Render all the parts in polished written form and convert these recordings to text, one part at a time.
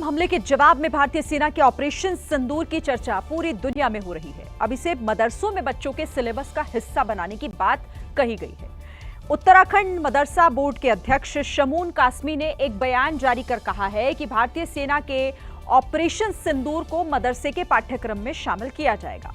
पहलगाम हमले के जवाब में भारतीय सेना के ऑपरेशन सिंदूर की चर्चा पूरी दुनिया में हो रही है। अब इसे मदरसों में बच्चों के सिलेबस का हिस्सा बनाने की बात कही गई है। उत्तराखंड मदरसा बोर्ड के अध्यक्ष शमून कासमी ने एक बयान जारी कर कहा है कि भारतीय सेना के ऑपरेशन सिंदूर को मदरसे के पाठ्यक्रम में शामिल किया जाएगा।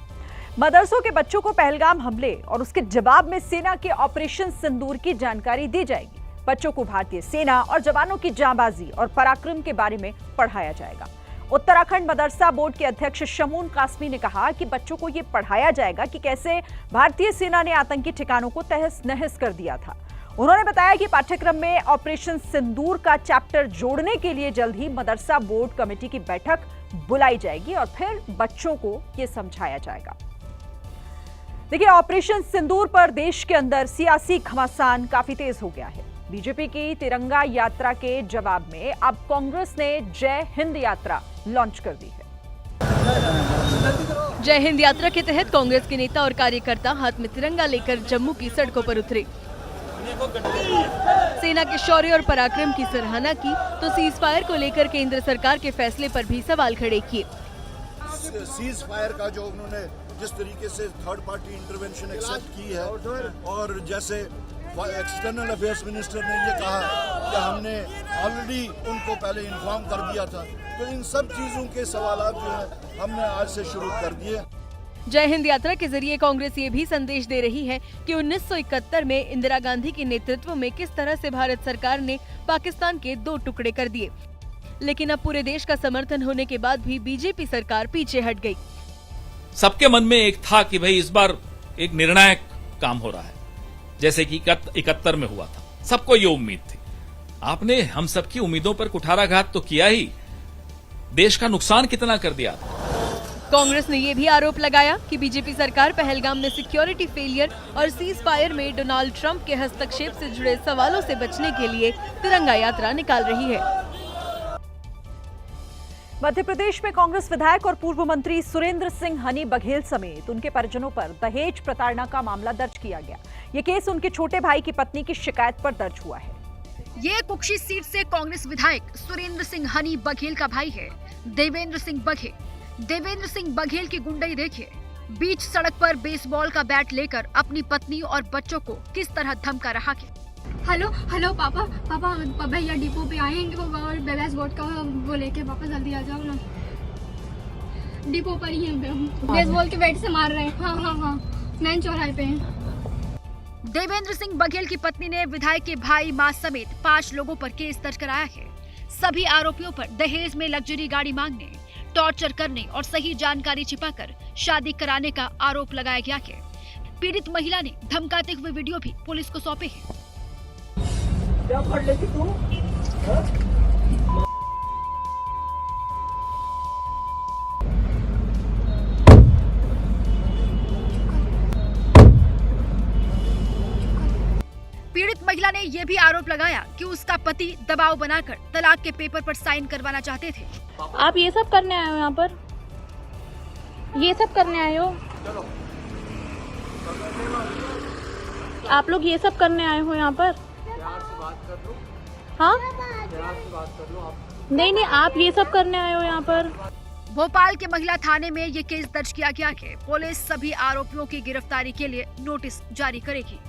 मदरसों के बच्चों को पहलगाम हमले और उसके जवाब में सेना के ऑपरेशन सिंदूर की जानकारी दी जाएगी। बच्चों को भारतीय सेना और जवानों की जांबाजी और पराक्रम के बारे में पढ़ाया जाएगा। उत्तराखंड मदरसा बोर्ड के अध्यक्ष शमून कासमी ने कहा कि बच्चों को यह पढ़ाया जाएगा कि कैसे भारतीय सेना ने आतंकी ठिकानों को तहस नहस कर दिया था। उन्होंने बताया कि पाठ्यक्रम में ऑपरेशन सिंदूर का चैप्टर जोड़ने के लिए जल्द ही मदरसा बोर्ड कमेटी की बैठक बुलाई जाएगी और फिर बच्चों को यह समझाया जाएगा। देखिए, ऑपरेशन सिंदूर पर देश के अंदर सियासी घमासान काफी तेज हो गया है। बीजेपी की तिरंगा यात्रा के जवाब में अब कांग्रेस ने जय हिंद यात्रा लॉन्च कर दी है। जय हिंद यात्रा के तहत कांग्रेस के नेता और कार्यकर्ता हाथ में तिरंगा लेकर जम्मू की सड़कों पर उतरे। सेना के शौर्य और पराक्रम की सराहना की तो सीज फायर को लेकर केंद्र सरकार के फैसले पर भी सवाल खड़े किए। सीज फायर का जो उन्होंने जिस तरीके से थर्ड पार्टी इंटरवेंशन एक्सेप्ट की है और जैसे एक्सटर्नल अफेयर्स मिनिस्टर ने ये कहा कि हमने ऑलरेडी उनको पहले इन्फॉर्म कर दिया था, तो इन सब चीजों के सवालात जो है हमने आज से शुरू कर दिए। जय हिंद यात्रा के जरिए कांग्रेस ये भी संदेश दे रही है कि 1971 में इंदिरा गांधी के नेतृत्व में किस तरह से भारत सरकार ने पाकिस्तान के 2 टुकड़े कर दिए, लेकिन अब पूरे देश का समर्थन होने के बाद भी बीजेपी सरकार पीछे हट गई। सबके मन में एक था कि भाई इस बार एक निर्णायक काम हो रहा है, जैसे कि 71 में हुआ था। सबको ये उम्मीद थी। आपने हम सबकी उम्मीदों पर कुठाराघात तो किया ही, देश का नुकसान कितना कर दिया। कांग्रेस ने ये भी आरोप लगाया कि बीजेपी सरकार पहलगाम में सिक्योरिटी फेलियर और सीज फायर में डोनाल्ड ट्रंप के हस्तक्षेप से जुड़े सवालों से बचने के लिए तिरंगा यात्रा निकाल रही है। मध्य प्रदेश में कांग्रेस विधायक और पूर्व मंत्री सुरेंद्र सिंह हनी बघेल समेत उनके परिजनों पर दहेज प्रताड़ना का मामला दर्ज किया गया। ये केस उनके छोटे भाई की पत्नी की शिकायत पर दर्ज हुआ है। ये कुक्षी सीट से कांग्रेस विधायक सुरेंद्र सिंह हनी बघेल का भाई है देवेंद्र सिंह बघेल। देवेंद्र सिंह बघेल की गुंडई देखिए, बीच सड़क पर बेसबॉल का बैट लेकर अपनी पत्नी और बच्चों को किस तरह धमका रहा है। हेलो पापा भैया डिपो पे आएंगे और बेबेस बोट का वो लेके वापस जल्दी आ जाओ ना। डिपो पर ही बेसबॉल के बैट से मार रहे हैं। हाँ मैन चौराहे पे हैं। देवेंद्र सिंह बघेल की पत्नी ने विधायक के भाई मां समेत 5 लोगों पर केस दर्ज कराया है। सभी आरोपियों पर दहेज में लग्जरी गाड़ी मांगने, टॉर्चर करने और सही जानकारी छिपाकर शादी कराने का आरोप लगाया गया है। पीड़ित महिला ने धमकाते हुए वीडियो भी पुलिस को सौंपे हैं। क्या पढ़ लेती तू? पीड़ित महिला ने यह भी आरोप लगाया कि उसका पति दबाव बनाकर तलाक के पेपर पर साइन करवाना चाहते थे। आप ये सब करने आए हो यहाँ पर? ये सब करने आए हो? आप लोग ये सब करने आए हो यहाँ पर? हाँ? नहीं, आप ये सब करने आए हो यहाँ पर? भोपाल के महिला थाने में ये केस दर्ज किया गया है। पुलिस सभी आरोपियों की गिरफ्तारी के लिए नोटिस जारी करेगी।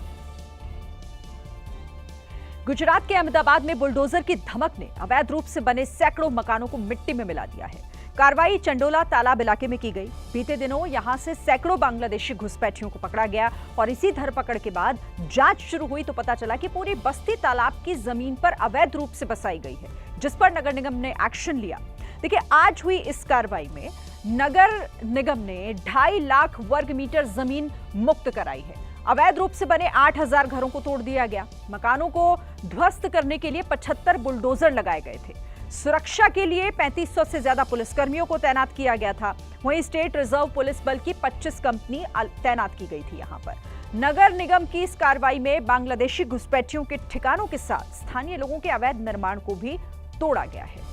गुजरात के अहमदाबाद में बुलडोजर की धमक ने अवैध रूप से बने सैकड़ों मकानों को मिट्टी में मिला दिया है। कार्रवाई चंडोला तालाब इलाके में की गई। बीते दिनों यहां से सैकड़ों बांग्लादेशी घुसपैठियों को पकड़ा गया और इसी धरपकड़ के बाद जांच शुरू हुई तो पता चला कि पूरी बस्ती तालाब की जमीन पर अवैध रूप से बसाई गई है, जिस पर नगर निगम ने एक्शन लिया। देखिए, आज हुई इस कार्रवाई में नगर निगम ने 2.5 लाख वर्ग मीटर जमीन मुक्त कराई है। अवैध रूप से बने 8,000 घरों को तोड़ दिया गया। मकानों को ध्वस्त करने के लिए 75 बुलडोजर लगाए गए थे। सुरक्षा के लिए 3500 से ज्यादा पुलिसकर्मियों को तैनात किया गया था। वहीं स्टेट रिजर्व पुलिस बल की 25 कंपनी तैनात की गई थी। यहां पर नगर निगम की इस कार्रवाई में बांग्लादेशी घुसपैठियों के ठिकानों के साथ स्थानीय लोगों के अवैध निर्माण को भी तोड़ा गया है।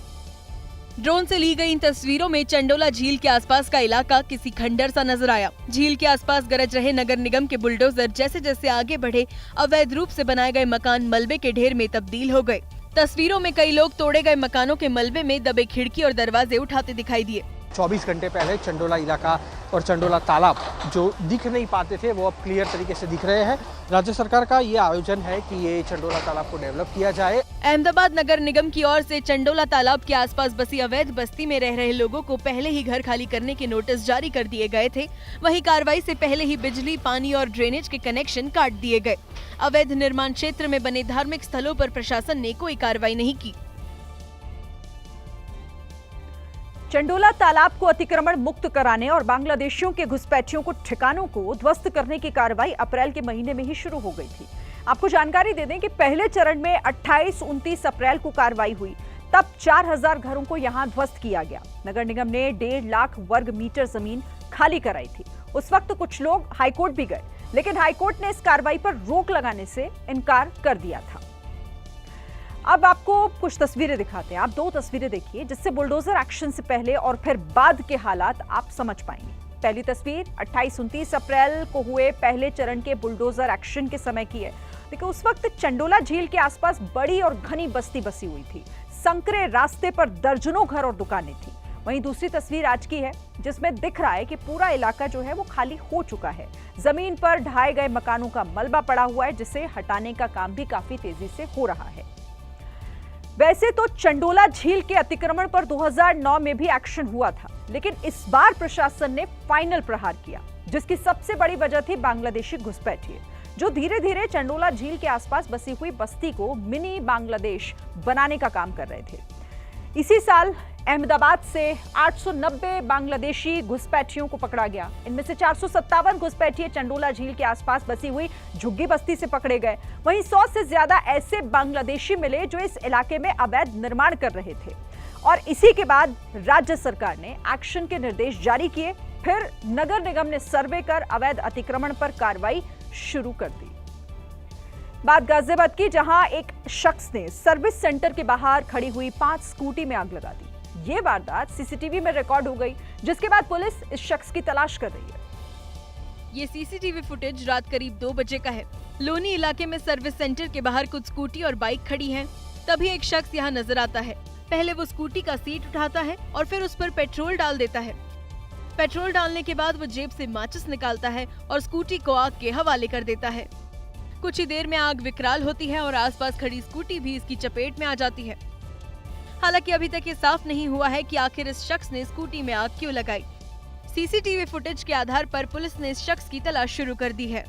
ड्रोन से ली गई इन तस्वीरों में चंडोला झील के आसपास का इलाका किसी खंडर सा नजर आया। झील के आसपास गरज रहे नगर निगम के बुलडोजर जैसे जैसे आगे बढ़े, अवैध रूप से बनाए गए मकान मलबे के ढेर में तब्दील हो गए। तस्वीरों में कई लोग तोड़े गए मकानों के मलबे में दबे खिड़की और दरवाजे उठाते दिखाई दिए। 24 घंटे पहले चंडोला इलाका और चंडोला तालाब जो दिख नहीं पाते थे वो अब क्लियर तरीके से दिख रहे हैं। राज्य सरकार का ये आयोजन है कि ये चंडोला तालाब को डेवलप किया जाए। अहमदाबाद नगर निगम की ओर से चंडोला तालाब के आसपास बसी अवैध बस्ती में रह रहे लोगों को पहले ही घर खाली करने के नोटिस जारी कर दिए गए थे। वहीं कार्रवाई से पहले ही बिजली, पानी और ड्रेनेज के कनेक्शन काट दिए गए। अवैध निर्माण क्षेत्र में बने धार्मिक स्थलों पर प्रशासन ने कोई कार्रवाई नहीं की। चंडोला तालाब को अतिक्रमण मुक्त कराने और बांग्लादेशियों के घुसपैठियों को ठिकानों को ध्वस्त करने की कार्रवाई अप्रैल के महीने में ही शुरू हो गई थी। आपको जानकारी दे दें कि पहले चरण में 28-29 अप्रैल को कार्रवाई हुई। तब 4000 घरों को यहां ध्वस्त किया गया। नगर निगम ने 1.5 लाख वर्ग मीटर जमीन खाली कराई थी। उस वक्त कुछ लोग हाईकोर्ट भी गए, लेकिन हाईकोर्ट ने इस कार्रवाई पर रोक लगाने से इनकार कर दिया था। अब आपको कुछ तस्वीरें दिखाते हैं। आप 2 तस्वीरें देखिए जिससे बुलडोजर एक्शन से पहले और फिर बाद के हालात आप समझ पाएंगे। पहली तस्वीर 28-29 अप्रैल को हुए पहले चरण के बुलडोजर एक्शन के समय की है। देखिए, उस वक्त चंडोला झील के आसपास बड़ी और घनी बस्ती बसी हुई थी। संकरे रास्ते पर दर्जनों घर और दुकानें थी। वहीं दूसरी तस्वीर आज की है जिसमें दिख रहा है कि पूरा इलाका जो है वो खाली हो चुका है। जमीन पर ढाए गए मकानों का मलबा पड़ा हुआ है, जिसे हटाने का काम भी काफी तेजी से हो रहा है। वैसे तो चंडोला झील के अतिक्रमण पर 2009 में भी एक्शन हुआ था, लेकिन इस बार प्रशासन ने फाइनल प्रहार किया, जिसकी सबसे बड़ी वजह थी बांग्लादेशी घुसपैठिए, जो धीरे धीरे चंडोला झील के आसपास बसी हुई बस्ती को मिनी बांग्लादेश बनाने का काम कर रहे थे। इसी साल अहमदाबाद से 890 बांग्लादेशी घुसपैठियों को पकड़ा गया। इनमें से 457 घुसपैठिए चंडोला झील के आसपास बसी हुई झुग्गी बस्ती से पकड़े गए। वहीं 100 से ज्यादा ऐसे बांग्लादेशी मिले जो इस इलाके में अवैध निर्माण कर रहे थे। और इसी के बाद राज्य सरकार ने एक्शन के निर्देश जारी किए। फिर नगर निगम ने सर्वे कर अवैध अतिक्रमण पर कार्रवाई शुरू कर दी। बात गाजियाबाद की, जहां एक शख्स ने सर्विस सेंटर के बाहर खड़ी हुई 5 स्कूटी में आग लगा दी। ये वारदात सीसीटीवी में रिकॉर्ड हो गई, जिसके बाद पुलिस इस शख्स की तलाश कर रही है। ये सीसीटीवी फुटेज रात करीब 2 बजे का है। लोनी इलाके में सर्विस सेंटर के बाहर कुछ स्कूटी और बाइक खड़ी हैं। तभी एक शख्स यहाँ नजर आता है। पहले वो स्कूटी का सीट उठाता है और फिर उस पर पेट्रोल डाल देता है। पेट्रोल डालने के बाद वो जेब से माचिस निकालता है और स्कूटी को आग के हवाले कर देता है। कुछ ही देर में आग विकराल होती है और आसपास खड़ी स्कूटी भी इसकी चपेट में आ जाती है। हालांकि अभी तक ये साफ नहीं हुआ है कि आखिर इस शख्स ने स्कूटी में आग क्यों लगाई। सीसीटीवी फुटेज के आधार पर पुलिस ने इस शख्स की तलाश शुरू कर दी है।